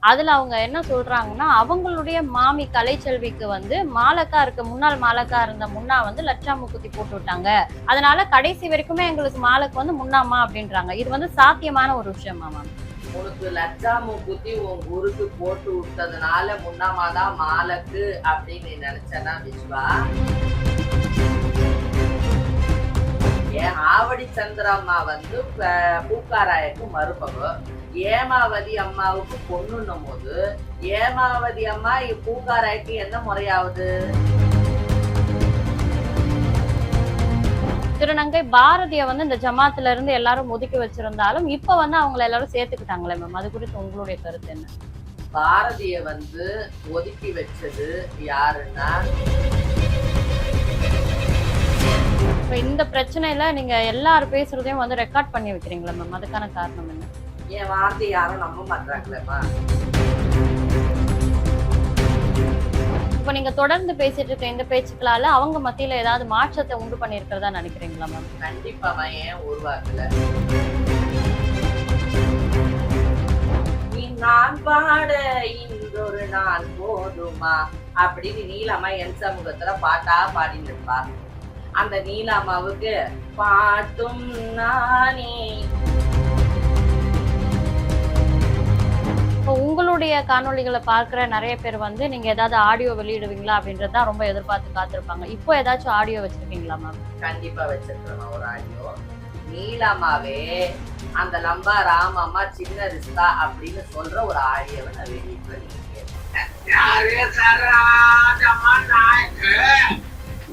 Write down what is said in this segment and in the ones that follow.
அதுல அவங்க என்ன சொல்றாங்கன்னா, அவங்களுடைய மாமி கலைச்செல்விக்கு வந்து மாலக்கா இருக்க முன்னாள் மாலக்கா இருந்த முன்னா வந்து லட்சா மூக்குத்தி போட்டு விட்டாங்க. அதனால கடைசி வரைக்குமே எங்களுக்கு மாலுக்கு வந்து முன்னாம்மா அப்படின்றாங்க. இது வந்து சாத்தியமான ஒரு விஷயமா மேம்? உனக்கு லட்சா மூக்குத்தி உன் குருக்கு போட்டு விட்டதுனால முன்னமாதான் மாலக்கு அப்படின்னு நீ நினைச்சனா விஸ்வா? ஏன் ஆவடி சந்திரம்மா வந்து பூக்காராயக்கு மருமகம், ஏமாவதி அம்மாவுக்கு பொண்ணுன்னும் போது ஏமாவதி அம்மா பூக்காராய்க்கு என்ன முறையாவது? திருநங்கை பாரதிய வந்து இந்த ஜமாத்துல இருந்து எல்லாரும் ஒதுக்கி வச்சிருந்தாலும் இப்ப வந்து அவங்கள எல்லாரும் சேர்த்துக்கிட்டாங்களே மேம், அது குறித்து உங்களுடைய கருத்து என்ன? பாரதிய வந்து ஒதுக்கி வச்சது யாருன்னா, இப்ப இந்த பிரச்சனையில நீங்க எல்லாரும் பேசுறதையும் வந்து ரெக்கார்ட் பண்ணி வைக்கிறீங்களா மேம், அதுக்கான காரணம் என்ன? என் வார்த்தை யாரும் நம்ப மாட்டாங்களேம்மா. இப்ப நீங்க தொடர்ந்து பேசிட்டு இருக்க இந்த பேச்சுக்களால அவங்க மத்தியில ஏதாவது மாற்றத்தை உண்டு பண்ணிருக்கிறதா நினைக்கிறீங்களா மேம்? கண்டிப்பாமா, ஏன் உருவாக்கல? நான் பாட இன்றொரு நான் போதுமா அப்படின்னு நீலாமா என் சமூகத்துல பாட்டா பாடிட்டு இருப்பா. அந்த நீலாமாவுக்கு பாட்டும் நானே. இப்போ உங்களுடைய காணொளிகளை பார்க்கிற நிறைய பேர் வந்து நீங்க ஏதாவது ஆடியோ வெளியிடுவீங்களா அப்படின்றத ரொம்ப எதிர்பார்த்து காத்திருப்பாங்க. இப்போ ஏதாச்சும் ஆடியோ வச்சிருக்கீங்களா மேம்? கண்டிப்பா வச்சிருக்கிறோம் ஒரு ஆடியோ. நீலாமாவே அந்த லம்பா ராமம்மா சின்ன ரிஸ்தா அப்படின்னு சொல்ற ஒரு ஆடியோவை நான் வெளியிட்டு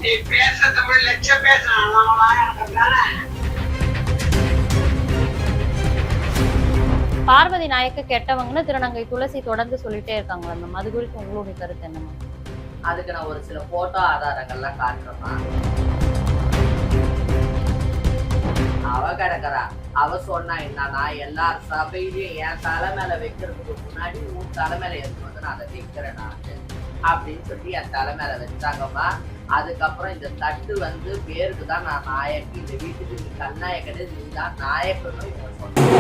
நீ பேச தமிழ் லட்சம் பார்வதி நாயக்க கெட்டவங்கன்னு திருநங்கை துளசி தொடர்ந்து சொல்லிட்டே இருக்காங்களா மேம், அது குறித்து உங்களுடைய கருத்து என்ன மேம்? அதுக்கு நான் ஒரு சில போட்டோ ஆதாரங்கள்லாம் காட்டுறேமா. அவ கிடக்குறா, அவ சொன்னா என்னன்னா, எல்லார் சபையிலையும் என் தலை மேல வைக்கிறதுக்கு முன்னாடி உன் தலை மேல எடுத்து வந்து நான் அதை வைக்கிறேன் நான் அப்படின்னு சொல்லி என் தலை மேல வச்சாங்கம்மா. அதுக்கப்புறம் இந்த தட்டு வந்து பேருக்கு தான் நான் நாயக்கு, இந்த வீட்டுக்கு நீ கல்நாயக்கனு, நீ தான் நாயக்கன்னு இவங்க சொன்னாங்க.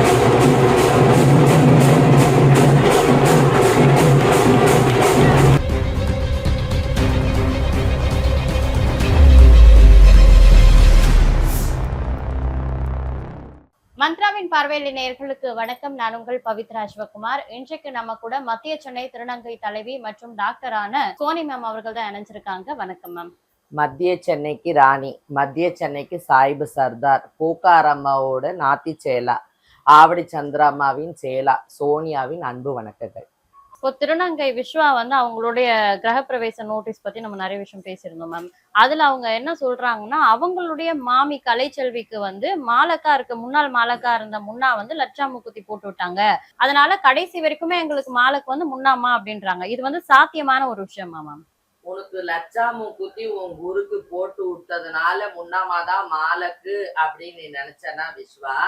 மந்த்ராவின் பார்வையில் நேயர்களுக்கு வணக்கம். நான் உங்கள் பவித்ரா சிவகுமார். இன்றைக்கு நம்ம கூட மத்திய சென்னை திருநங்கை தலைவி மற்றும் டாக்டரான சோனி மேம் அவர்கள் தான் இணைஞ்சிருக்காங்க. வணக்கம் மேம். மத்திய சென்னைக்கு ராணி, மத்திய சென்னைக்கு சாயிபு சர்தார், பூக்காரம்மாவோட நாத்தி சேலா, ஆவடி சந்திரம்மாவின் சேலா, சோனியாவின் அன்பு வணக்கங்கள். இப்போ திருநங்கை விஸ்வா வந்து அவங்களுடைய கிரகப்பிரவேச நோட்டீஸ் பத்தி நம்ம நிறைய விஷயம் பேசியிருந்தோம் மேம். அதுல அவங்க என்ன சொல்றாங்கன்னா, அவங்களுடைய மாமி கலைச்செல்விக்கு வந்து மாலக்கா இருக்க முன்னாள் மாலக்கா இருந்த முன்னா வந்து லட்சா மூக்குத்தி போட்டு விட்டாங்க. அதனால கடைசி வரைக்குமே எங்களுக்கு மாலுக்கு வந்து முன்னாமா அப்படின்றாங்க. இது வந்து சாத்தியமான ஒரு விஷயமா மேம்? உனக்கு லட்சா மூக்குத்தி உன் குருக்கு போட்டு விட்டதுனால முன்னாமாதான் மாலக்கு அப்படின்னு நீ நினைச்சனா விஸ்வா?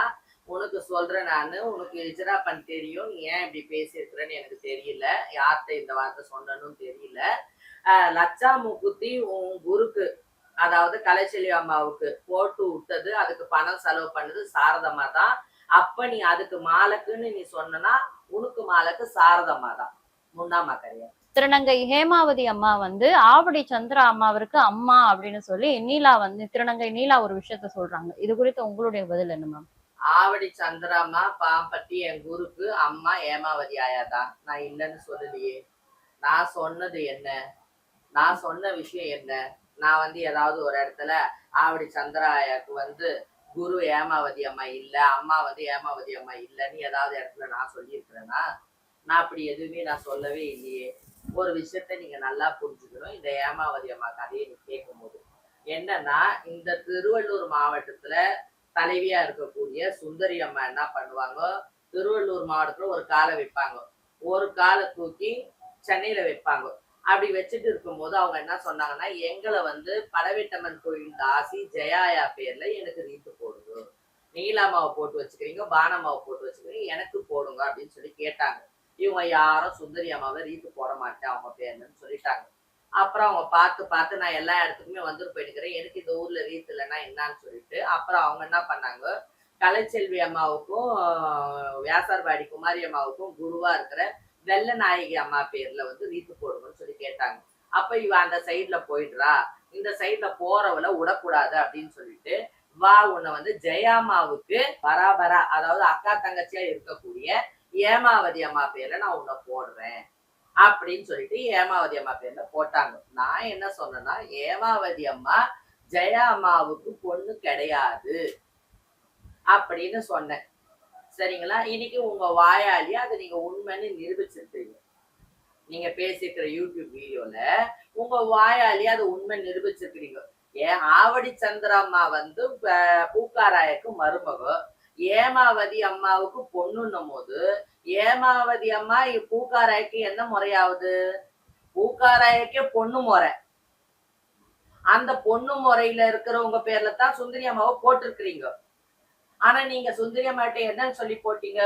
உனக்கு சொல்றேன் நானு, உனக்கு இஜராப்பன் தெரியும், நீ ஏன் இப்படி பேசியிருக்கிறேன்னு எனக்கு தெரியல, யார்கிட்ட இந்த வார்த்தை சொன்னனும் தெரியல. லட்சா மூக்குத்தி உன் குருக்கு, அதாவது கலைச்செல்வி அம்மாவுக்கு போட்டு விட்டது, அதுக்கு பணம் செலவு பண்ணது சாரதம்மா தான். அப்ப நீ அதுக்கு மாலக்குன்னு நீ சொன்னா உனக்கு மாலக்கு சாரதம்மா தான், முன்னாமா கிடையாது. திருநங்கை ஹேமாவதி அம்மா வந்து ஆவடி சந்திரா அம்மாவிற்கு அம்மா அப்படின்னு சொல்லி நீலா வந்து திருநங்கை நீலா ஒரு விஷயத்த சொல்றாங்க. இது குறித்து உங்களுடைய பதில் என்ன மேம்? ஆவடி சந்திரம்மா பாம்பட்டி என் குருக்கு அம்மா ஏமாவதி ஆயாதான், நான் இல்லைன்னு சொல்லலையே. நான் சொன்னது என்ன, நான் சொன்ன விஷயம் என்ன? நான் வந்து ஏதாவது ஒரு இடத்துல ஆவடி சந்திரா ஆயாக்கு வந்து குரு ஏமாவதி அம்மா இல்ல, அம்மா வந்து ஏமாவதி அம்மா இல்லைன்னு ஏதாவது இடத்துல நான் சொல்லியிருக்கிறேன்னா? நான் அப்படி எதுவுமே நான் சொல்லவே இல்லையே. ஒரு விஷயத்த நீங்க நல்லா புரிஞ்சுக்கணும். இந்த ஏமாவதி அம்மா கதையை நீ கேட்கும் போது என்னன்னா, இந்த திருவள்ளூர் மாவட்டத்துல தலைவியா இருக்கக்கூடிய சுந்தரி அம்மா என்ன பண்ணுவாங்க, திருவள்ளூர் மாவட்டத்துல ஒரு காலை வைப்பாங்க, ஒரு காலை தூக்கி சென்னையில வைப்பாங்க. அப்படி வச்சுட்டு இருக்கும்போது அவங்க என்ன சொன்னாங்கன்னா, எங்களை வந்து படவேட்டம்மன் கோயில் தாசி ஜெயாயா பேர்ல எனக்கு ரீத்து போடுங்க, நீலாமாவை போட்டு வச்சுக்கிறீங்க, பானம்மாவை போட்டு வச்சுக்கிறீங்க, எனக்கு போடுங்க அப்படின்னு சொல்லி கேட்டாங்க. இவங்க யாரும் சுந்தரி அம்மாவை ரீத்து போட மாட்டேன் அவங்க பேர்லன்னு சொல்லிட்டாங்க. அப்புறம் அவங்க பார்த்து பார்த்து நான் எல்லா இடத்துக்குமே வந்துட்டு போயிட்டுக்கிறேன், எனக்கு இந்த ஊர்ல ரீத் இல்லைன்னா என்னன்னு சொல்லிட்டு அப்புறம் அவங்க என்ன பண்ணாங்க, கலைச்செல்வி அம்மாவுக்கும் வியாசார்பாடி குமாரி அம்மாவுக்கும் குருவா இருக்கிற வெள்ள நாயகி அம்மா பேர்ல வந்து ரீத்து போடுங்கன்னு சொல்லி கேட்டாங்க. அப்ப இவ அந்த சைட்ல போயிடுறா, இந்த சைட்ல போறவள விடக்கூடாது அப்படின்னு சொல்லிட்டு வா உன்னை வந்து ஜெயாமாவுக்கு பராபரா அதாவது அக்கா தங்கச்சியா இருக்கக்கூடிய ஏமாவதி அம்மா பேர்ல நான் உன்னை போடுறேன் அப்படின்னு சொல்லிட்டு ஏமாவதி அம்மா பேர்ல போட்டாங்க. நான் என்ன சொன்னேன்னா, ஏமாவதி அம்மா ஜெயா அம்மாவுக்கு பொண்ணு கிடையாது அப்படின்னு சொன்னேன். சரிங்களா? இன்னைக்கு உங்க வாயாலே அதை நீங்க உண்மைன்னு நிரூபிச்சிருக்கீங்க. நீங்க பேசிக்கிற யூடியூப் வீடியோல உங்க வாயாலே அது உண்மை நிரூபிச்சிருக்கிறீங்க. ஏன் ஆவடி சந்திரம்மா வந்து பூக்காராயக்கு மருமக, ஏமாவதி அம்மாவுக்கு பொண்ணுன்னும் போது ஏமாவதி அம்மா பூக்காராய்க்கு என்ன முறையாவது? பூக்காராய்க்கே பொண்ணு முறை. அந்த பொண்ணு முறையில இருக்கிறவங்க பேர்ல தான் சுந்தரி அம்மாவை போட்டிருக்கிறீங்க. ஆனா நீங்க சுந்தரி அம்மாட்ட என்னன்னு சொல்லி போட்டீங்க?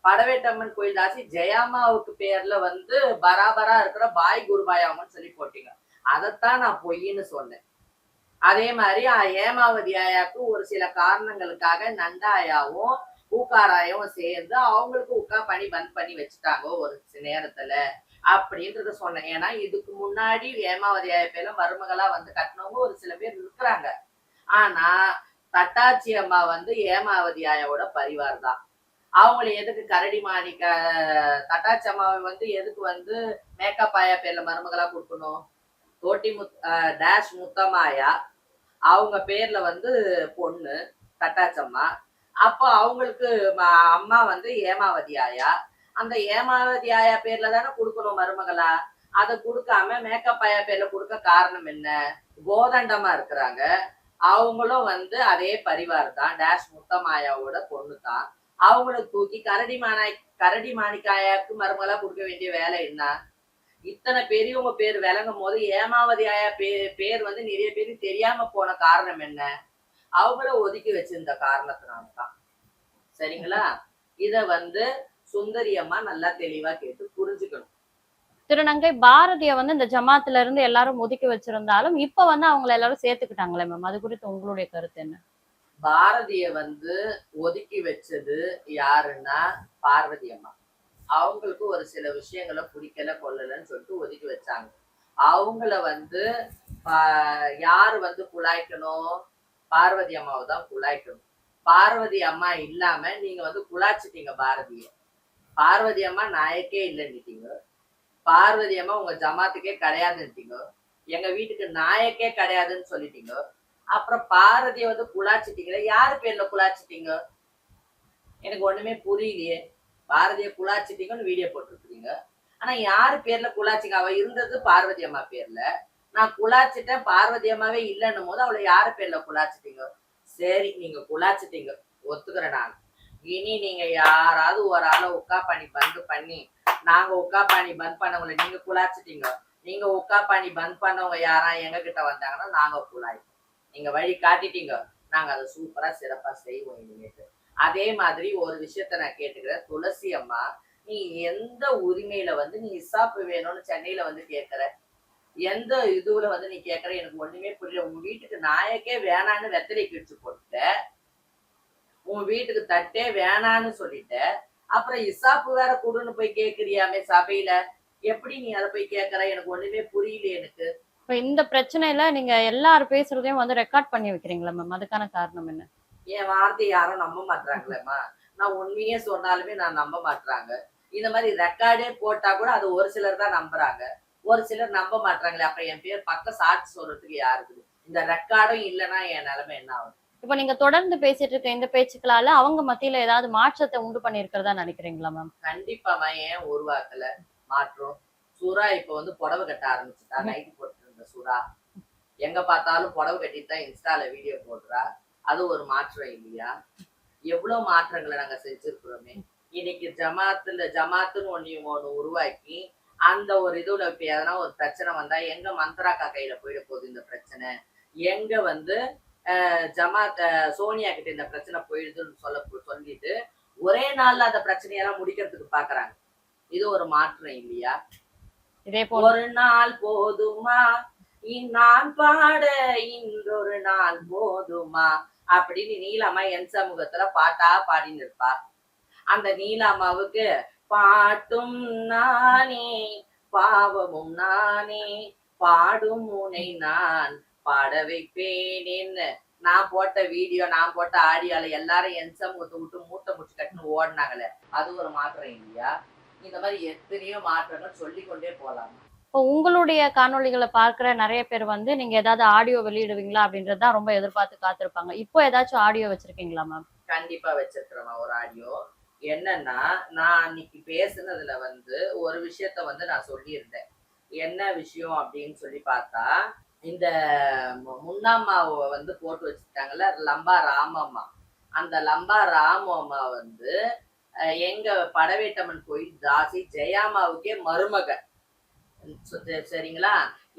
படவேட்டம்மன் கோயில் தாசி ஜெயாமாவுக்கு பேர்ல வந்து பராபரா இருக்கிற பாய் குருபாயாமன்னு சொல்லி போட்டீங்க. அதைத்தான் நான் பொய்ன்னு சொன்னேன். அதே மாதிரி ஏமாவதி ஆயாவுக்கு ஒரு சில காரணங்களுக்காக நண்டாயாவும் பூக்காராயும் சேர்ந்து அவங்களுக்கு உட்கா பண்ணி பந்த் பண்ணி வச்சுட்டாங்க ஒரு நேரத்துல அப்படின்றத சொன்னேன். ஏன்னா இதுக்கு முன்னாடி ஏமாவதி ஆயா பேர்ல மருமகளா வந்து கட்டினவங்க ஒரு சில பேர் இருக்கிறாங்க. ஆனா தட்டாச்சி அம்மா வந்து ஏமாவதி ஆயாவோட பரிவார் தான். அவங்களை எதுக்கு கரடி மாணிக்க தட்டாச்சி அம்மாவை வந்து எதுக்கு வந்து மேக்கப் ஆயா பேர்ல மருமகளா கொடுக்கணும்? தோட்டி டேஷ் முத்தமாயா அவங்க பேர்ல வந்து பொண்ணு தட்டாச்சம்மா. அப்போ அவங்களுக்கு அம்மா வந்து ஏமாவதி ஆயா. அந்த ஏமாவதி ஆயா பேர்ல தானே கொடுக்கணும் மருமகளா. அதை கொடுக்காம மேக்கப் ஆயா பேர்ல கொடுக்க காரணம் என்ன? கோதண்டமா இருக்கிறாங்க. அவங்களும் வந்து அதே பரிவார் தான், டேஷ் முத்தமாயாவோட பொண்ணு தான். அவங்களுக்கு தூக்கி கரடி மாணிக்காயாக்கு மருமகளா கொடுக்க வேண்டிய வேலை என்ன? இத்தனை பெரியவங்க பேர் விளங்கும் போது ஏமாவதி ஆயா பேர் வந்து நிறைய பேருக்கு தெரியாம போன காரணம் என்ன? அவங்கள ஒதுக்கி வச்சிருந்த காரணத்தினால்தான். சரிங்களா? இத வந்து சுந்தரி அம்மா நல்லா தெளிவா கேட்டு புரிஞ்சுக்கணும். திருநங்கை பாரதிய வந்து இந்த ஜமாத்துல இருந்து எல்லாரும் ஒதுக்கி வச்சிருந்தாலும் இப்ப வந்து அவங்களை எல்லாரும் சேர்த்துக்கிட்டாங்களே மேம், அது குறித்து உங்களுடைய கருத்து என்ன? பாரதிய வந்து ஒதுக்கி வச்சது யாருன்னா பார்வதி அம்மா. அவங்களுக்கு ஒரு சில விஷயங்களை பிடிக்கல கொள்ளலன்னு சொல்லிட்டு ஒதுக்கி வச்சாங்க. அவங்கள வந்து யாரு வந்து குழாய்க்கணும்? பார்வதி அம்மாவை தான் குழாய்க்கணும். பார்வதி அம்மா இல்லாம நீங்க வந்து குழாச்சிட்டீங்க பாரதிய. பார்வதி அம்மா நாயக்கே இல்லைன்னுட்டீங்க. பார்வதி அம்மா உங்க ஜமாத்துக்கே கிடையாதுன்னுட்டீங்க. எங்க வீட்டுக்கு நாயக்கே கிடையாதுன்னு சொல்லிட்டீங்க. அப்புறம் பாரதிய வந்து குழாச்சிட்டீங்களே, யாரு பேர்ல குழாச்சிட்டீங்க? எனக்கு ஒண்ணுமே புரியலையே. பாரதிய குழாச்சிட்டீங்கன்னு வீடியோ போட்டிருக்கீங்க. ஆனா யாரு பேர்ல குழாச்சிங்க? அவ இருந்தது பார்வதி அம்மா பேர்ல. நான் குழாச்சிட்டேன் பார்வதி அம்மாவே இல்லைன்னும் போது அவளை யாரு பேர்ல குழாச்சிட்டீங்க? சரி, நீங்க குழாச்சிட்டீங்க, ஒத்துக்கிறேன் நான். இனி நீங்க யாராவது ஒரு ஆளை உக்கா பண்ணி பந்து பண்ணி, நாங்க உக்கா பண்ணி பந்த் பண்ணவங்களை நீங்க குழாச்சிட்டீங்க. நீங்க உக்கா பண்ணி பந்த் பண்ணவங்க யாரா எங்க கிட்ட வந்தாங்கன்னா நாங்க குழாய்ப்போம். நீங்க வழி காட்டிட்டீங்க, நாங்க அதை சூப்பரா சிறப்பா செய்வோம் இனிமேட்டு. அதே மாதிரி ஒரு விஷயத்த நான் கேட்டுக்கிறேன். துளசி அம்மா, நீ எந்த உரிமையில வந்து நீ இசாப்பு வேணும்னு சென்னையில வந்து கேட்கற? எந்த இதுல வந்து நீ கேட்கற? எனக்கு ஒண்ணுமே புரியல. உன் வீட்டுக்கு நாயக்கே வேணான்னு வெத்தலை கிழிச்சு போட்டுட்ட, உன் வீட்டுக்கு தட்டே வேணான்னு சொல்லிட்ட, அப்புறம் இசாப்பு வேற கொடுன்னு போய் கேக்குறியாமே சபையில. எப்படி நீ அதை போய் கேட்கற? எனக்கு ஒண்ணுமே புரியல எனக்கு. இப்ப இந்த பிரச்சனையில நீங்க எல்லாரும் பேசுறதையும் வந்து ரெக்கார்ட் பண்ணி வைக்கிறீங்களா மேம், அதுக்கான காரணம் என்ன? என் வார்த்தை யாரும் நம்ப மாட்டாங்களேம்மா. நான் உண்மையே சொன்னாலுமே நான் நம்ப மாட்டாங்க. இந்த மாதிரி ரெக்கார்டே போட்டா கூட அது ஒரு சிலர் தான் நம்புறாங்க, ஒரு சிலர் நம்ப மாட்டாங்களே. அப்புறம் என் பேர் பக்கம் சாட்சி சொல்றதுக்கு யாருக்கு? இந்த ரெக்கார்டும் இல்லைன்னா என் நிலைமை என்ன ஆகும்? இப்ப நீங்க தொடர்ந்து பேசிட்டு இருக்க இந்த பேச்சுக்களால அவங்க மத்தியில ஏதாவது மாற்றத்தை உண்டு பண்ணிருக்கிறதா நினைக்கிறீங்களா மேம்? கண்டிப்பாமா. ஏன் உருவாக்கல மாற்றம்? சுறா இப்ப வந்து புடவை கட்ட ஆரம்பிச்சுட்டா. நைட்டு போட்டு இருந்த சுறா எங்க பார்த்தாலும் புடவை கட்டிட்டு தான் இன்ஸ்டால வீடியோ போடுறா. அது ஒரு மாற்றம் இல்லையா? எவ்வளவு மாற்றங்களை நாங்க செஞ்சிருக்கிறோமே. இன்னைக்கு ஜமாத்துன்னு ஒண்ணு உருவாக்கி அந்த ஒரு இதுல இப்ப எதனா ஒரு பிரச்சனை வந்தா எங்க மந்த்ராக்கா கையில போயிட போகுது இந்த பிரச்சனை? எங்க வந்து ஜமாத் சோனியா கிட்ட இந்த பிரச்சனை போயிடுதுன்னு சொல்லிட்டு ஒரே நாள்ல அந்த பிரச்சனையெல்லாம் முடிக்கிறதுக்கு பாக்குறாங்க. இது ஒரு மாற்றம் இல்லையா? இதே போல ஒரு நாள் போதுமா நான் பாட, இன்றொரு நாள் போதுமா அப்படின்னு நீலாமா என் சமூகத்துல பாட்டா பாடின்னு இருப்பா. அந்த நீலாமாவுக்கு பாட்டும் நானே பாவமும் நானே பாடும் உனை நான் பாட வைப்பேன் என்ன. நான் போட்ட வீடியோ நான் போட்ட ஆடியோல எல்லாரும் என்சமுகத்தை விட்டு மூட்டை முடிச்சு கட்டுன்னு ஓடினாங்களே, அது ஒரு மாற்றம் இல்லையா? இந்த மாதிரி எத்தனையோ மாற்றங்கள் சொல்லிக்கொண்டே போலாம். இப்போ உங்களுடைய காணொளிகளை பார்க்கிற நிறைய பேர் வந்து நீங்க ஏதாவது ஆடியோ வெளியிடுவீங்களா அப்படின்றதுதான் ரொம்ப எதிர்பார்த்து காத்திருப்பாங்க. இப்போ ஏதாச்சும் ஆடியோ வச்சிருக்கீங்களா மேம்? கண்டிப்பா வச்சிருக்கிறேன் ஒரு ஆடியோ. என்னன்னா, நான் அன்னைக்கு பேசுனதுல வந்து ஒரு விஷயத்த வந்து நான் சொல்லியிருந்தேன். என்ன விஷயம் அப்படின்னு சொல்லி பார்த்தா, இந்த முன்னம்மாவை வந்து போட்டு வச்சுட்டாங்கல்ல, லம்பா ராமம்மா. அந்த லம்பா ராமம்மா வந்து எங்க படவேட்டம்மன் கோயில் தாசி ஜெயாமாவுக்கே மருமக. சரிங்களா?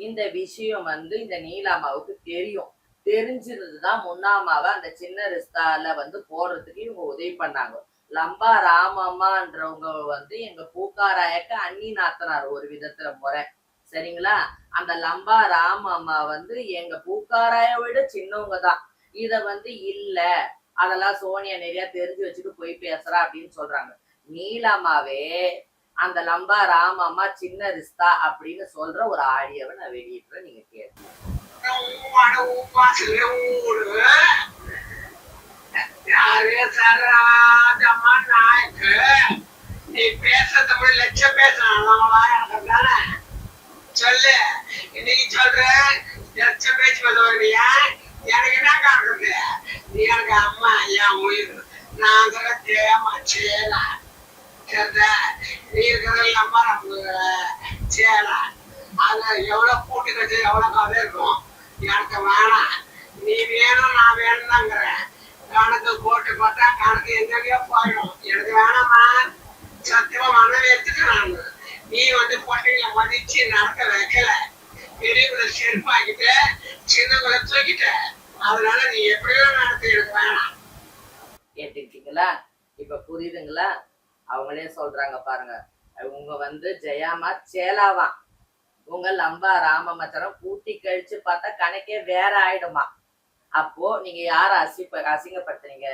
இந்த விஷயம் வந்து இந்த நீலாமாவுக்கு தெரியும். தெரிஞ்சிருந்துதான் முன்னாமாவை அந்த சின்ன ரிஸ்தால வந்து போடுறதுக்கு இவங்க உதவி பண்ணாங்க. லம்பா ராமம்மான்றவங்க வந்து எங்க பூக்காராயக்க அண்ணி நாத்தனார் ஒரு விதத்துல முறை. சரிங்களா? அந்த லம்பா ராமம்மா வந்து எங்க பூக்காராய விட சின்னவங்க தான். இத வந்து இல்ல, அதெல்லாம் சோனியா நிறைய தெரிஞ்சு வச்சுட்டு போய் பேசுறா அப்படின்னு சொல்றாங்க. நீலாமாவே அந்த லம்பா ராமம்மா சின்ன ரிஸ்தா அப்படின்னு சொல்ற ஒரு ஆடியோவை நான் வெளியிடுறேன், நீங்க கேட்கணும். நீ பேச தமிழ் லட்சம் பேசுறான் சொல்லு. இன்னைக்கு சொல்ற லட்சம் பேச்சு வருவியா? எனக்கு என்ன காரணது? நீ எனக்கு அம்மா, என் உயிர். நான் தேமா சேலா நீ இருக்கிறதெல்லாம் நம்ம சேலா. அது எவ்வளவு கூட்டு கட்சி எவ்வளவு கதை இருக்கும். எனக்கு வேணாம், நீ வேணும் நான் வேணும் தாங்கிறேன். கணக்கு போட்டு பார்த்தா கணக்கு எங்கேயோ போயிடும். எனக்கு வேணாமா, சத்தியமா மனதை எடுத்துட்டு நான். நீ வந்து பொண்ணுங்களை மதிச்சு நடக்க வைக்கல, பெரியவங்களை செருப்பாக்கிட்ட, சின்னவங்களை தூக்கிட்ட. அதனால நீ எப்படியோ நடத்த எனக்கு வேணாம். கேட்டுக்கிட்டீங்களா? இப்ப புரியுதுங்களா? அவங்களே சொல்றாங்க பாருங்க. உங்க வந்து ஜெயாமா சேலாவா, உங்க லம்பா ராமமச்சரம் கூட்டி கழிச்சு பார்த்தா கணக்கே வேற ஆயிடுமா. அப்போ நீங்க யார அசிங்கப்படுத்துறீங்க?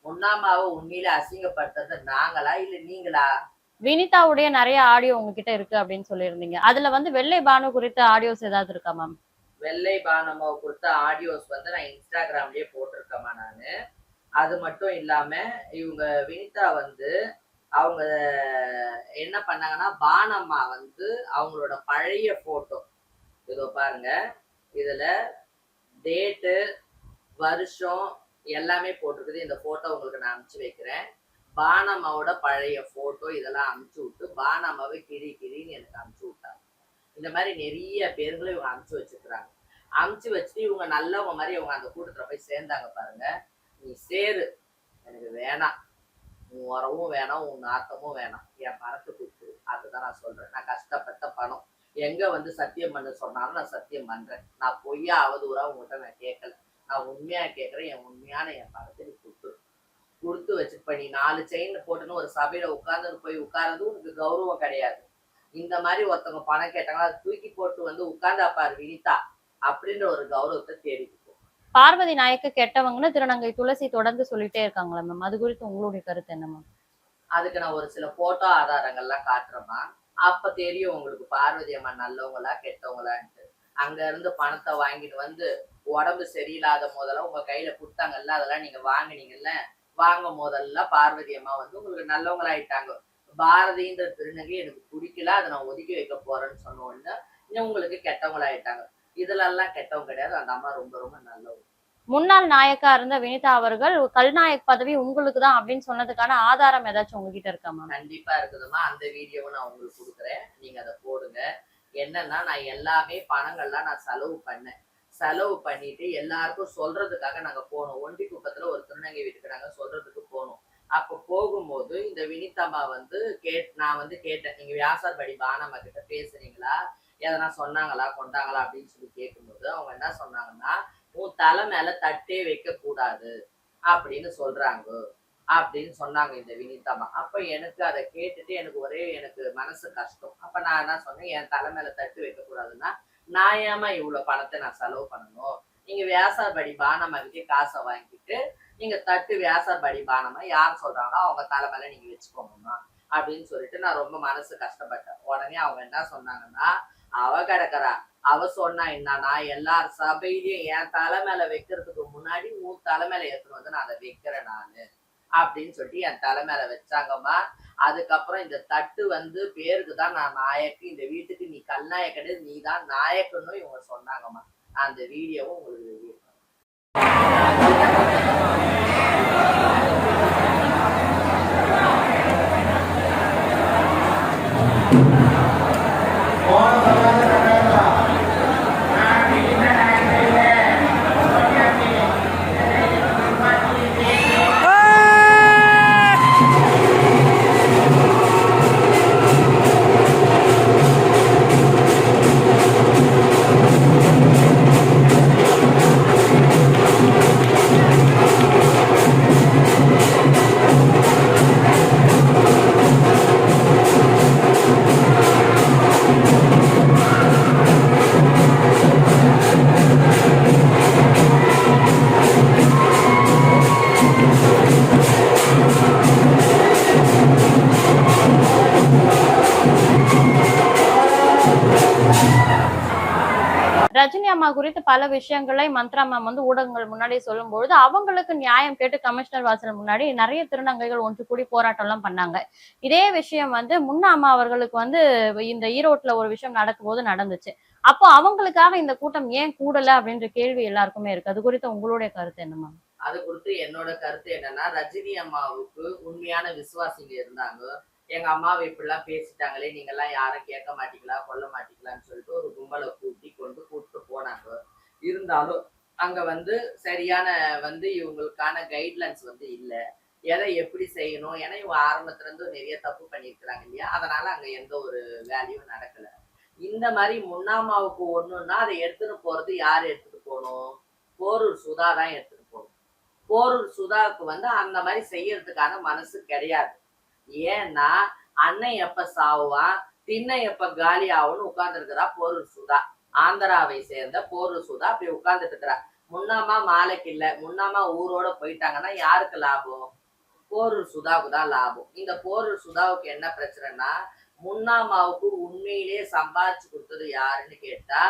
முன்னாமாவை உண்மையில அசிங்கப்படுத்துறது நாங்களா இல்ல நீங்களா? வினிதாவுடைய நிறைய ஆடியோ உங்ககிட்ட இருக்கு அப்படின்னு சொல்லியிருந்தீங்க. அதுல வந்து வெள்ளை பானு குறித்த ஆடியோஸ் ஏதாவது இருக்கா மேம்? வெள்ளை பானமாவை கொடுத்த ஆடியோஸ் வந்து நான் இன்ஸ்டாகிராம்லயே போட்டிருக்கேமா நானு. அது மட்டும் இல்லாம இவங்க வினிதா வந்து அவங்க என்ன பண்ணாங்கன்னா, பானம்மா வந்து அவங்களோட பழைய போட்டோ இதோ பாருங்க, இதுல டேட்டு வருஷம் எல்லாமே போட்டிருக்குது. இந்த போட்டோ உங்களுக்கு நான் அனுப்பிச்சு வைக்கிறேன். பானம்மாவோட பழைய போட்டோ இதெல்லாம் அனுப்பிச்சு விட்டு பானம்மாவை கிரின்னு எனக்கு அனுப்பிச்சு விட்டாங்க. இந்த மாதிரி நிறைய பேர்களை இவங்க அனுப்பிச்சு வச்சிருக்கிறாங்க. அனுப்பிச்சு வச்சுட்டு இவங்க நல்லவங்க மாதிரி இவங்க அந்த கூட்டத்துல போய் சேர்ந்தாங்க பாருங்க. நீ சேரு, எனக்கு வேணாம், உன் உரமும் வேணாம், உன் நாத்தமும் வேணாம், என் பணத்தை கொடுத்துரு. அதுதான் நான் சொல்றேன். நான் கஷ்டப்பட்ட பணம். எங்க வந்து சத்தியம் பண்ண சொன்னாலும் நான் சத்தியம் பண்றேன். நான் பொய்யா அவதூறா உங்ககிட்ட நான் கேட்கல. நான் உண்மையா கேட்கறேன். என் உண்மையான என் பணத்தை நீ கொடுத்துரு. கொடுத்து வச்சுட்டு பண்ணி 4 செயின் போட்டுன்னு ஒரு சபையில உட்கார்ந்து போய் உட்கார்றது உனக்கு கௌரவம் கிடையாது. இந்த மாதிரி ஒருத்தவங்க பணம் கேட்டாங்களா, அதை தூக்கி போட்டு வந்து உட்கார்ந்தா பாரு வினிதா அப்படின்ற ஒரு கௌரவத்தை தேடிக்கும். பார்வதி நாயக்க கெட்டவங்கன்னு திருநங்கை துளசி தொடர்ந்து சொல்லிட்டே இருக்காங்களா மேம்? அது குறித்து உங்களுடைய கருத்து என்ன மேம்? அதுக்கு நான் ஒரு சில போட்டோ ஆதாரங்கள்லாம் காட்டுறேமா. அப்ப தெரியும் உங்களுக்கு பார்வதி அம்மா நல்லவங்களா கெட்டவங்களான்ட்டு. அங்க இருந்து பணத்தை வாங்கிட்டு வந்து உடம்பு சரியில்லாத போதெல்லாம் உங்க கையில கொடுத்தாங்கல்ல, அதெல்லாம் நீங்க வாங்கினீங்கல்ல, வாங்கும் போதெல்லாம் பார்வதி அம்மா வந்து உங்களுக்கு நல்லவங்களாயிட்டாங்க. பாரதின்ற திருநங்கை எனக்கு பிடிக்கல, அதை நான் ஒதுக்கி வைக்க போறேன்னு சொன்ன உடனே உங்களுக்கு கெட்டவங்களாயிட்டாங்க. இதுல எல்லாம் கெட்டவங்க கிடையாது. அந்த அம்மா ரொம்ப ரொம்ப நல்லவங்க. முன்னாள் நாயக்கா இருந்த வினிதா அவர்கள் கல்நாயக் பதவி உங்களுக்கு தான் அப்படின்னு சொன்னதுக்கான ஆதாரம் ஏதாச்சும் உங்ககிட்ட இருக்கா மேம்? கண்டிப்பா இருக்குதுமா. அந்த வீடியோவை நான் உங்களுக்கு கொடுக்குறேன், நீங்க அதை போடுங்க. என்னன்னா, நான் எல்லாமே பணங்கள்லாம் நான் செலவு பண்ணேன். செலவு பண்ணிட்டு எல்லாருக்கும் சொல்றதுக்காக நாங்க போனோம். ஒண்டி குப்பத்துல ஒரு திருநங்கை வீட்டுக்கு நாங்க சொல்றதுக்கு போனோம். அப்ப போகும்போது இந்த வினிதம்மா வந்து நான் வந்து கேட்டேன், நீங்க வியாசார்படி பானம்மா கிட்ட பேசுறீங்களா, எதனா சொன்னாங்களா கொண்டாங்களா அப்படின்னு சொல்லி கேட்கும்போது அவங்க என்ன சொன்னாங்கன்னா, உன் தலை மேல தட்டே வைக்க கூடாது அப்படின்னு சொல்றாங்க அப்படின்னு சொன்னாங்க இந்த வினிதம்மா. அப்ப எனக்கு அதை கேட்டுட்டு எனக்கு மனசு கஷ்டம். அப்ப நான் என்ன சொன்னேன், என் தலை மேல தட்டு வைக்க கூடாதுன்னா நான் ஏமா இவ்வளவு பணத்தை நான் செலவு பண்ணணும்? நீங்க வியாசார்படி பானம்மா கிட்டே காசை வாங்கிட்டு நீங்க தட்டு வியாசார்படி பானம்மா யார் சொல்றாங்களோ அவங்க தலை மேல நீங்க வச்சுக்கோங்கம்மா அப்படின்னு சொல்லிட்டு நான் ரொம்ப மனசு கஷ்டப்பட்டேன். உடனே அவங்க என்ன சொன்னாங்கன்னா, அவ கிடக்குறா, அவ சொன்னா என்னன்னா, எல்லார் சபையிலயும் என் தலை மேல வைக்கிறதுக்கு முன்னாடி உன் தலை மேல எடுத்துட்டு வந்து நான் அதை வைக்கிறேன் நானு அப்படின்னு சொல்லிட்டு என் தலை மேல வச்சாங்கம்மா. அதுக்கப்புறம் இந்த தட்டு வந்து பேருக்கு தான் நான் நாயக்கு, இந்த வீட்டுக்கு நீ கல்நாயக் கிடையாது, நீ தான் நாயக்குன்னு இவங்க சொன்னாங்கம்மா. அந்த வீடியோவும் உங்களுக்கு ரஜினி அம்மா குறித்து பல விஷயங்களை மந்த்ரா மேம் வந்து ஊடகங்கள் முன்னாடி சொல்லும்பொழுது அவங்களுக்கு நியாயம் கேட்டு கமிஷனர் வாசல் முன்னாடி நிறைய திருநங்கைகள் ஒன்று கூடி போராட்டம் எல்லாம் பண்ணாங்க. இதே விஷயம் வந்து முன்னா அம்மா அவர்களுக்கு வந்து இந்த ஈரோட்ல ஒரு விஷயம் நடக்கும்போது நடந்துச்சு. அப்போ அவங்களுக்காக இந்த கூட்டம் ஏன் கூடல அப்படின்ற கேள்வி எல்லாருக்குமே இருக்கு. அது குறித்து உங்களுடைய கருத்து என்ன மேம்? அது குறித்து என்னோட கருத்து என்னன்னா, ரஜினி அம்மாவுக்கு உண்மையான விசுவாசிங்க இருந்தாங்க. எங்க அம்மாவை இப்படிலாம் பேசிட்டாங்களே, நீங்க எல்லாம் யாரும் கேட்க மாட்டீங்களா, கொல்ல மாட்டீங்களான்னு சொல்லிட்டு ஒரு கும்பலை கூப்பிட்டு போனாங்க. இருந்தாலும் அங்க வந்து சரியான வந்து இவங்களுக்கான கைட்லைன்ஸ் வந்து இல்ல. எதை எப்படி செய்யணும், ஏன்னா இவங்க ஆரம்பத்துல இருந்து நிறைய தப்பு பண்ணியிருக்கிறாங்க இல்லையா, அதனால அங்க எந்த ஒரு வேலையும் நடக்கல. இந்த மாதிரி முன்னாமாவுக்கு ஒண்ணுன்னா அதை எடுத்துட்டு போறது யார் எடுத்துட்டு போகணும்? போரூர் சுதா தான் எடுத்துட்டு போகணும். போரூர் சுதாவுக்கு வந்து அந்த மாதிரி செய்யறதுக்கான மனசு கிடையாது. ஏன்னா அண்ணன் எப்ப சாவுவான், திண்ணை எப்ப காலி ஆகும்னு உட்கார்ந்து இருக்கிறா போரூர் சுதா. ஆந்திராவை சேர்ந்த போரூர் சுதா அப்படி உட்கார்ந்துட்டு இருக்கிறா. முன்னாமா மாலைக்கு இல்ல, முன்னாமா ஊரோட போயிட்டாங்கன்னா யாருக்கு லாபம்? போரூர் சுதாவுக்கு தான் லாபம். இந்த போரூர் சுதாவுக்கு என்ன பிரச்சனைனா, முன்னாமாவுக்கு உண்மையிலேயே சம்பாதிச்சு கொடுத்தது யாருன்னு கேட்டா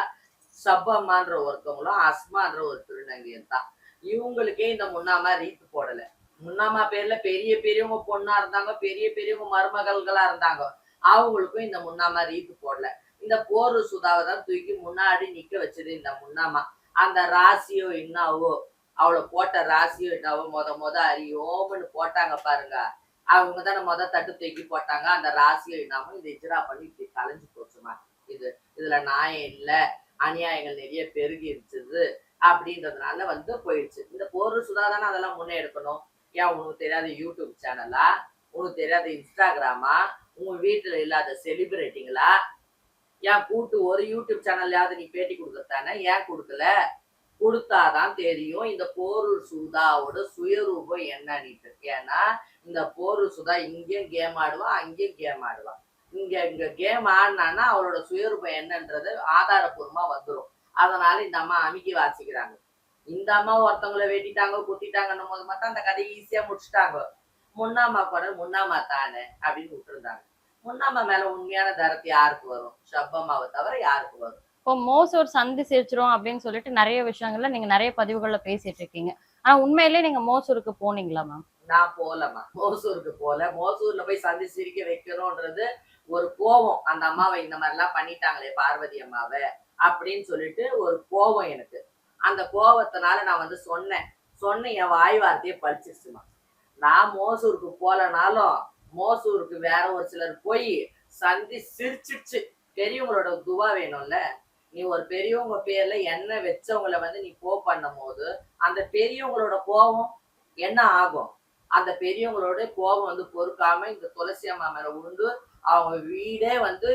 சப்பம்மான்ற ஒருத்தவங்களும் அஸ்மான்ற ஒரு திருநங்கையும் தான். இவங்களுக்கே இந்த முன்னாமா ரீத்து போடல. முன்னாமா பேர்ல பெரிய பெரியவங்க பொண்ணா இருந்தாங்க, பெரிய பெரியவங்க மருமகள்களா இருந்தாங்க. அவங்களுக்கும் இந்த முன்னாமா ரீத்து போடல. இந்த போரூர் சுதாவை தான் தூக்கி முன்னாடி நிக்க வச்சது இந்த முன்னாமா. அந்த ராசியோ என்னாவோ, அவளை போட்ட ராசியோ என்னாவோ மொத அறியோம்னு போட்டாங்க பாருங்க. அவங்க தானே தட்டு தூக்கி போட்டாங்க. அந்த ராசியோ என்னாமோ இதை இஜரா பண்ணி இப்படி கலைஞ்சு போச்சுமா. இதுல நியாயம் இல்ல, அநியாயங்கள் நிறைய பெருகி இருந்துச்சு அப்படின்றதுனால வந்து போயிடுச்சு. இந்த போரூர் சுதா தானே அதெல்லாம் முன்னே எடுக்கணும். ஏன் உனக்கு தெரியாத யூடியூப் சேனலா, உனக்கு தெரியாத இன்ஸ்டாகிராமா, உங்க வீட்டுல இல்லாத செலிபிரிட்டிங்களா? ஏன் கூட்டு ஒரு யூடியூப் சேனல்லையாவது நீ பேட்டி கொடுக்கத்தானே, ஏன் கொடுக்கல? கொடுத்தாதான் தெரியும் இந்த போரூர் சுதாவோட சுயரூபம் என்னன்னுட்டு. ஏன்னா இந்த போரூர் சுதா இங்கேயும் கேம் ஆடுவா, அங்கேயும் கேம் ஆடுவா. இங்க கேம் ஆடினான்னா அவளோட சுயரூபம் என்னன்றது ஆதாரபூர்வமா வந்துடும். அதனால இந்த அம்மா அமுக்கி வாசிக்கிறாங்க. இந்த அம்மா ஒருத்தவங்களை வெட்டிட்டாங்க குத்திட்டாங்கன்னும் போது மட்டும் அந்த கதையை ஈஸியா முடிச்சுட்டாங்க. முன்னாமா கூட முன்னாமா தானே அப்படின்னு விட்டுருந்தாங்க. முன்னாமா மேல உண்மையான தரத்து யாருக்கு வரும்? ஷப்பம்மாவை தவிர யாருக்கு வரும்? இப்போ மோசூர் சந்தி சிரிச்சிரும் அப்படின்னு சொல்லிட்டு நிறைய விஷயங்கள்ல நீங்க நிறைய பதிவுகள்ல பேசிட்டு இருக்கீங்க. ஆனா உண்மையிலேயே நீங்க மோசூருக்கு போனீங்களா மேம்? நான் போலமா, மோசூருக்கு போல. மோசூர்ல போய் சந்தி சிரிக்க வைக்கணும்ன்றது ஒரு கோபம். அந்த அம்மாவை இந்த மாதிரி எல்லாம் பண்ணிட்டாங்களே பார்வதி அம்மாவை அப்படின்னு சொல்லிட்டு ஒரு கோபம் எனக்கு. அந்த கோபத்தினால நான் வந்து சொன்னேன் என் வாய் வார்த்தையை பழிச்சிருச்சுமா. நான் மோசூருக்கு போலனாலும் மோசூருக்கு வேற ஒரு சிலர் போய் சந்தி சிரிச்சிடுச்சு. பெரியவங்களோட துவா வேணும்ல. நீ ஒரு பெரியவங்க பேர்ல என்ன வச்சவங்களை வந்து நீ பண்ணும் போது அந்த பெரியவங்களோட கோபம் என்ன ஆகும்? அந்த பெரியவங்களோட கோபம் வந்து பொறுக்காம இந்த துளசி அம்மா மேல உண்டு அவங்க வீடே வந்து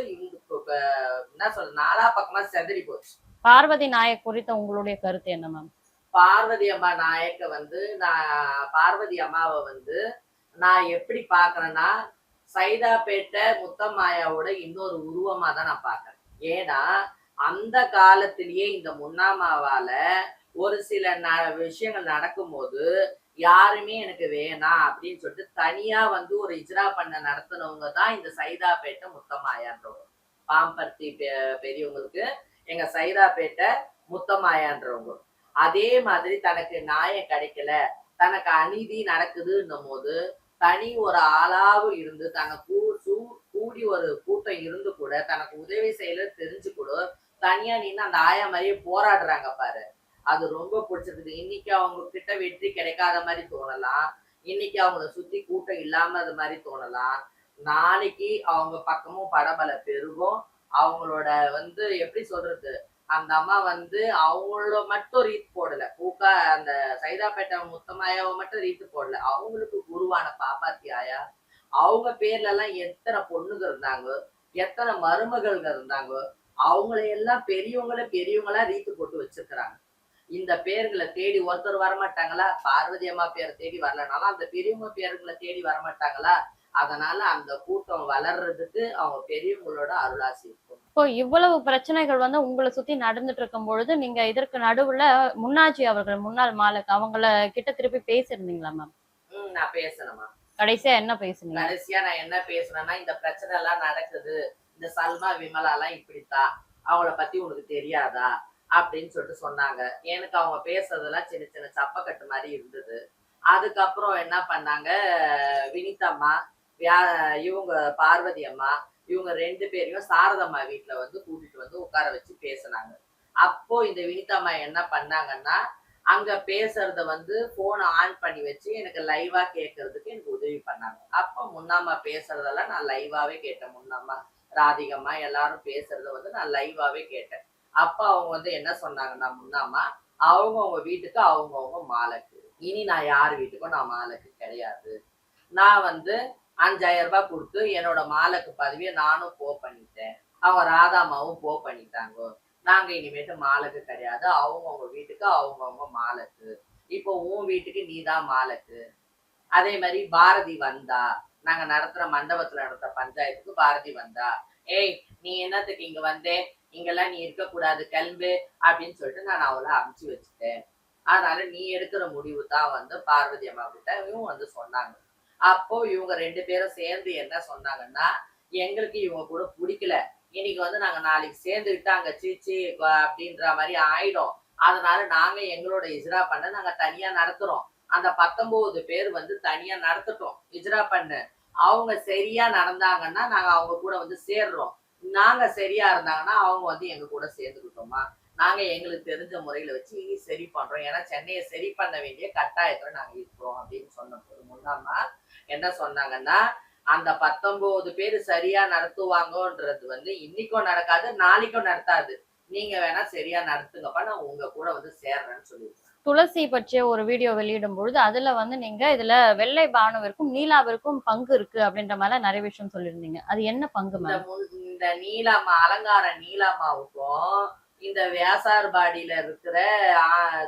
என்ன சொல்ற நாலா பக்கமா செதறி போச்சு. பார்வதி நாயக் குறித்த உங்களுடைய கருத்து என்ன மேம்? பார்வதி அம்மா நாயக்க வந்து பார்வதி அம்மாவை வந்து நான் எப்படி பாக்குறேன்னா, சைதாப்பேட்டை முத்தம்மாயாவோட இன்னொரு உருவமா தான் நான் பாக்குறேன். ஏன்னா அந்த காலத்திலேயே இந்த முன்னாமாவால ஒரு சில விஷயங்கள் நடக்கும் போது யாருமே எனக்கு வேணாம் அப்படின்னு சொல்லிட்டு தனியா வந்து ஒரு இஜ்ரா பண்ண நடத்தினவங்க தான் இந்த சைதாப்பேட்டை முத்தம்மாயான்றவங்க. பாம்பர்த்தி பெரியவங்களுக்கு எங்க சைதாப்பேட்டை முத்தம்மாயான்றவங்க. அதே மாதிரி தனக்கு நியாயம் கிடைக்கல, தனக்கு அநீதி நடக்குதுன்னும் போது தனி ஒரு ஆளாவும் இருந்து தனக்கு கூடி ஒரு கூட்டம் இருந்து கூட தனக்கு உதவி செய்யல தெரிஞ்சு கூட தனியா நின்று அந்த ஆயா மாதிரியே போராடுறாங்க பாரு. அது ரொம்ப பிடிச்சிருக்குது. இன்னைக்கு அவங்க கிட்ட வெற்றி கிடைக்காத மாதிரி தோணலாம், இன்னைக்கு அவங்கள சுத்தி கூட்டம் இல்லாம மாதிரி தோணலாம், நாளைக்கு அவங்க பக்கமும் படபல பெருகும். அவங்களோட வந்து எப்படி சொல்றது, அந்த அம்மா வந்து அவங்கள மட்டும் ரீத் போடல, பூக்கா அந்த சைதாப்பேட்டை முத்தமாயாவை மட்டும் ரீத்து போடல, அவங்களுக்கு குருவான பாப்பாத்தி ஆயா அவங்க பேர்ல எல்லாம் எத்தனை பொண்ணுங்க இருந்தாங்க, எத்தனை மருமகள் இருந்தாங்க, அவங்களையெல்லாம் பெரியவங்களா ரீத்து போட்டு வச்சிருக்கிறாங்க. இந்த பேர்களை தேடி ஒருத்தர் வரமாட்டாங்களா? பார்வதி அம்மா பேரை தேடி வரலனாலும் அந்த பெரியவங்க பேர்களை தேடி வரமாட்டாங்களா? அதனால அந்த கூட்டம் வளர்றதுக்கு அவங்க பெரியவங்களோட அருளாசி இருக்கும். இப்போ இவ்வளவு பிரச்சனைகள் வந்து உங்களை சுத்தி நடந்துட்டு இருக்கும் பொழுது நீங்க இதற்கு நடுவுல முன்னாஜி அவர்கள், முன்னாள் மாலக் அவங்கள கிட்ட திருப்பி பேசியிருந்தீங்களா மேம்? நான் பேசணுமா? கடைசியா என்ன பேசுனீங்க? கடைசியா நான் என்ன பேசுனேன்னா, இந்த பிரச்சனை எல்லாம் நடக்குது, இந்த சல்மா விமலா எல்லாம் இப்படித்தான், அவங்கள பத்தி உனக்கு தெரியாதா அப்படின்னு சொல்லிட்டு சொன்னாங்க. எனக்கு அவங்க பேசுறதெல்லாம் சின்ன சின்ன சப்பக்கட்டு மாதிரி இருந்தது. அதுக்கப்புறம் என்ன பண்ணாங்க, வினிதம்மா, இவங்க பார்வதி அம்மா, இவங்க 2 பேரையும் சாரதம்மா வீட்டுல வந்து கூட்டிட்டு வந்து உட்கார வச்சு பேசினாங்க. அப்போ இந்த வினிதம்மா என்ன பண்ணாங்கன்னா, அங்க பேசுறத வந்து போனை ஆன் பண்ணி வச்சு எனக்கு லைவா கேட்கறதுக்கு எனக்கு உதவி பண்ணாங்க. அப்ப முன்னாம்மா பேசுறதெல்லாம் நான் லைவாவே கேட்டேன். முன்னாம்மா, ராதிகம்மா எல்லாரும் பேசுறத வந்து நான் லைவாவே கேட்டேன். அப்ப அவங்க வந்து என்ன சொன்னாங்கன்னா, முன்னாம்மா, அவங்கவுங்க வீட்டுக்கு அவங்கவுங்க மாலக்கு, இனி நான் யார் வீட்டுக்கும் நான் மாலக்கு கிடையாது. நான் வந்து 5000 ரூபாய் கொடுத்து என்னோட மாலக்கு பதவியை நானும் பண்ணிட்டேன், அவங்க ராதாமாவும் பண்ணிட்டாங்க. நாங்க இனிமேட்டு மாலக்கு கிடையாது, அவங்கவுங்க வீட்டுக்கு அவங்கவுங்க மாலக்கு. இப்போ உன் வீட்டுக்கு நீதான் மாலக்கு. அதே மாதிரி பாரதி வந்தா, நாங்க நடத்துற மண்டபத்துல நடத்துற பஞ்சாயத்துக்கு பாரதி வந்தா, ஏய் நீ என்னத்துக்கு இங்க வந்தே, இங்கெல்லாம் நீ இருக்கக்கூடாது, கிளம்பு அப்படின்னு சொல்லிட்டு நான் அவளை அமுச்சு வச்சுட்டேன். அதனால நீ எடுக்கிற முடிவு தான் வந்து பார்வதி அம்மா கிட்ட இவங்க வந்து சொன்னாங்க. அப்போ இவங்க 2 பேரும் சேர்ந்து என்ன சொன்னாங்கன்னா, எங்களுக்கு இவங்க கூட பிடிக்கல, இன்னைக்கு வந்து நாங்க நாளைக்கு சேர்ந்துக்கிட்டாங்க சீச்சி அப்படின்ற மாதிரி ஆயிடும், அதனால நாங்க எங்களோட இஜ்ரா பண்ண நாங்க தனியா நடத்துறோம், அந்த 19 பேர் வந்து தனியா நடத்தட்டும் இஜ்ரா பண்ணு, அவங்க சரியா நடந்தாங்கன்னா நாங்க அவங்க கூட வந்து சேர்றோம், நாங்க சரியா இருந்தாங்கன்னா அவங்க வந்து எங்க கூட சேர்ந்துக்கிட்டோமா, நாங்க எங்களுக்கு தெரிஞ்ச முறையில வச்சு இனி சரி பண்றோம், ஏன்னா சென்னையை சரி பண்ண வேண்டிய கட்டாயத்துல நாங்க இருக்கிறோம் அப்படின்னு சொன்ன போது முன்னாமா என்ன சொன்னாங்கன்னா, அந்த 19 பேர் சரியா நடத்துவாங்கன்றது வந்து இன்னைக்கும் நடக்காது, நாளைக்கும் நடத்தாது, நீங்க வேணா சரியா நடத்துங்கப்பா, நான் உங்க கூட வந்து சேர்றேன்னு சொல்லியிருக்கேன். துளசி பற்றிய ஒரு வீடியோ வெளியிடும் பொழுது அதுல வந்து நீங்க இதுல வெள்ளை பானுவிற்கும் நீலாவிற்கும் பங்கு இருக்கு அப்படின்ற மாதிரி நிறைய விஷயம் சொல்லியிருந்தீங்க. அது என்ன பங்கு மேம்? இந்த நீலாமா, அலங்கார நீலாமாவுக்கும் இந்த வியாசார்பாடியில இருக்கிற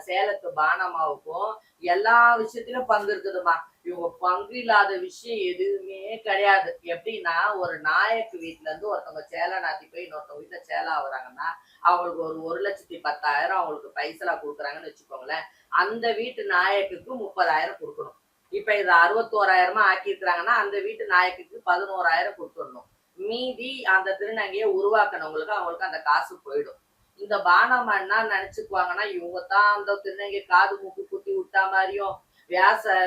சேலத்து பானம்மாவுக்கும் எல்லா விஷயத்திலும் பங்கு இருக்குதுமா. இவங்க பங்கு இல்லாத விஷயம் எதுவுமே கிடையாது. எப்படின்னா, ஒரு நாயக்கு வீட்டுல இருந்து ஒருத்தவங்க சேலநாத்தி போய் இன்னொருத்தவங்க வீட்டுல சேலம் ஆகுறாங்கன்னா அவங்களுக்கு ஒரு 1,10,000 அவங்களுக்கு பைசலா கொடுக்குறாங்கன்னு வச்சுக்கோங்களேன். அந்த வீட்டு நாயக்குக்கு 30,000 கொடுக்கணும். இப்ப இதை 61,000 ஆக்கியிருக்கிறாங்கன்னா அந்த வீட்டு நாயக்குக்கு 11,000 கொடுத்துடணும். மீதி அந்த திருநங்கையை உருவாக்கினவங்களுக்கு அவங்களுக்கு அந்த காசு போயிடும். இந்த பானம்மா என்ன நினைச்சுக்குவாங்கன்னா, இவங்க தான் அந்த திருநங்கை காது மூக்கு குத்தி விட்டா மாதிரியும்,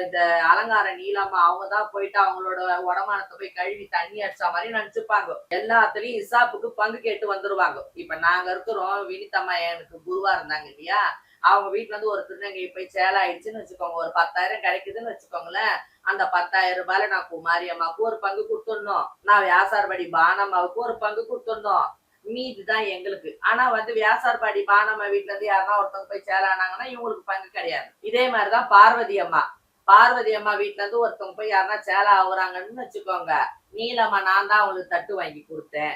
இந்த அலங்கார நீலாமா அவங்கதான் போயிட்டு அவங்களோட உடமானத்தை போய் கழுவி தண்ணி அடிச்சா மாதிரி நினைச்சுப்பாங்க. எல்லாத்துலயும் இசாப்புக்கு பங்கு கேட்டு வந்துருவாங்க. இப்ப நாங்க இருக்கிறோம், வினிதம்மா எனக்கு குருவா இருந்தாங்க இல்லையா, அவங்க வீட்டுல இருந்து ஒரு திருநங்கை போய் சேலம் ஆயிடுச்சுன்னு வச்சுக்கோங்க, ஒரு 10,000 கிடைக்குதுன்னு வச்சுக்கோங்களேன், அந்த 10,000 ரூபாயில நான் குமாரி அம்மாவுக்கு ஒரு பங்கு கொடுத்துடணும், நான் வியாசார்பாடி பானம்மாவுக்கு ஒரு பங்கு கொடுத்துடணும், மீதிதான் எங்களுக்கு. ஆனா வந்து வியாசார்பாடி பானம்மா வீட்டுல இருந்து யாருன்னா ஒருத்தவங்க போய் சேலானாங்கன்னா இவங்களுக்கு பங்கு கிடையாது. இதே மாதிரிதான் பார்வதி அம்மா வீட்டுல இருந்து ஒருத்தவங்க போய் யாருன்னா சேலா ஆகுறாங்கன்னு வச்சுக்கோங்க, நீலம்மா நான் தான் அவங்களுக்கு தட்டு வாங்கி கொடுத்தேன்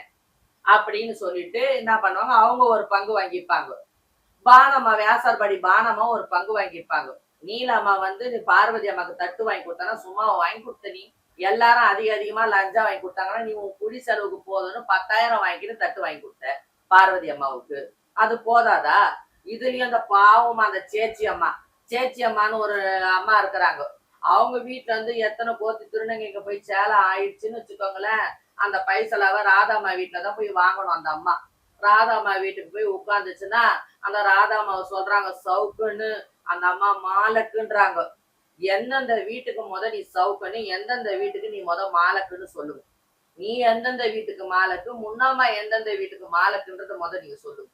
அப்படின்னு சொல்லிட்டு என்ன பண்ணுவாங்க, அவங்க ஒரு பங்கு வாங்கிப்பாங்க. பானம்மா, வியாசார்பாடி பானம்மா ஒரு பங்கு வாங்கிப்பாங்க. நீலம்மா வந்து நீ பார்வதி அம்மாவுக்கு தட்டு வாங்கி கொடுத்தானா சும்மா வாங்கி கொடுத்த, நீ எல்லாரும் அதிகமா லஞ்சா வாங்கி கொடுத்தாங்கன்னா நீ உன் குடி செலவுக்கு போதுன்னு 10,000 வாங்கிட்டு தட்டு வாங்கி கொடுத்த பார்வதி அம்மாவுக்கு, அது போதாதா? இதுலயும் அந்த பாவம் அந்த சேச்சி அம்மா சேச்சி அம்மான்னு ஒரு அம்மா இருக்கிறாங்க. அவங்க வீட்டுல இருந்து எத்தனை கோத்தி திருநங்கைக்கு போய் சேலை ஆயிடுச்சுன்னு வச்சுக்கோங்களேன். அந்த பைசலாவை ராதாம்மா வீட்டுலதான் போய் வாங்கணும் அந்த அம்மா. ராதாம்மா வீட்டுக்கு போய் உட்கார்ந்துச்சுன்னா அந்த ராதாம்மாவை சொல்றாங்க சவுக்குன்னு, அந்த அம்மா மாலக்குன்றாங்க. எந்தெந்த வீட்டுக்கு நீ சவுக்குன்னு, எந்தெந்த வீட்டுக்கு நீ மாலக்குன்னு சொல்லுங்க. நீ எந்தெந்த வீட்டுக்கு மாலக்கு, முன்னாமா எந்தெந்த வீட்டுக்கு மாலக்குன்றத நீங்க சொல்லுங்க.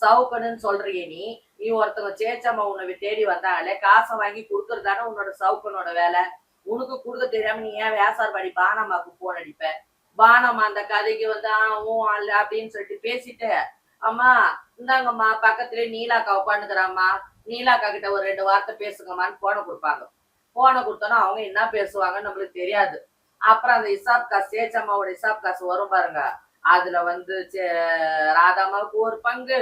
சவுக்கணுன்னு சொல்றிய நீ. நீ ஒருத்தவங்க சேச்சம்மா உன்னை தேடி வந்தாங்களே, காசை வாங்கி கொடுக்கறதானே உன்னோட சவுக்கனோட வேலை. உனக்கு கொடுக்க தெரியாம நீ ஏன் வேசார்பாடி பானம்மாக்கு போன் அடிப்ப? பானம்மா அந்த கதைக்கு வந்து அல்ல அப்படின்னு சொல்லிட்டு பேசிட்டு, அம்மா இந்தாங்கம்மா பக்கத்துலயே நீலாக்கா உட்காந்துக்கிறாம்மா, நீலாக்கா கிட்ட ஒரு 2 வார்த்தை பேசுங்கம்மான்னு போனை கொடுப்பாங்க. போனை கொடுத்தோன்னா அவங்க என்ன பேசுவாங்கன்னு நம்மளுக்கு தெரியாது. அப்புறம் அந்த இசாப் காசு, சேச்சம்மாவோட இசாப் காசு வரும் பாருங்க, அதுல வந்து ராதாமாவுக்கு ஒரு பங்கு,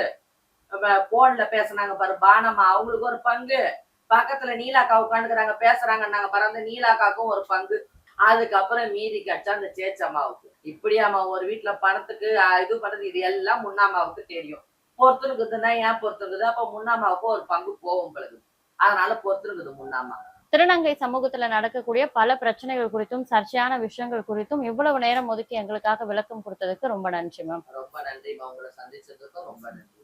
போன்ல பேசுனாங்க பாரு பானம்மா அவங்களுக்கு ஒரு பங்கு, பக்கத்துல நீலாக்கா உட்காந்துக்கிறாங்க பேசுறாங்கன்னாங்க பாரு அந்த நீலாக்காக்கும் ஒரு பங்கு. அதுக்கப்புறம் மீதி கட்சா அந்த சேச்சம்மாவுக்கு. இப்படியாம்மா ஒரு வீட்டுல பணத்துக்கு இது பண்றது, இது எல்லாம் முன்னாமாவுக்கு தெரியும். பொறுத்துருக்குதுன்னா ஏன் பொறுத்துருக்குது, அப்ப முன்னாமாவுக்கும் ஒரு பங்கு போகும் பிறகு. அதனால பொறுத்துருக்குது முன்னாமா. திருநங்கை சமூகத்துல நடக்கக்கூடிய பல பிரச்சனைகள் குறித்தும் சர்ச்சையான விஷயங்கள் குறித்தும் இவ்வளவு நேரம் ஒதுக்கி எங்களுக்காக விளக்கம் கொடுத்ததுக்கு ரொம்ப நன்றி மேம். ரொம்ப நன்றிமா, உங்களை சந்திச்சதுக்கும் ரொம்ப நன்றி.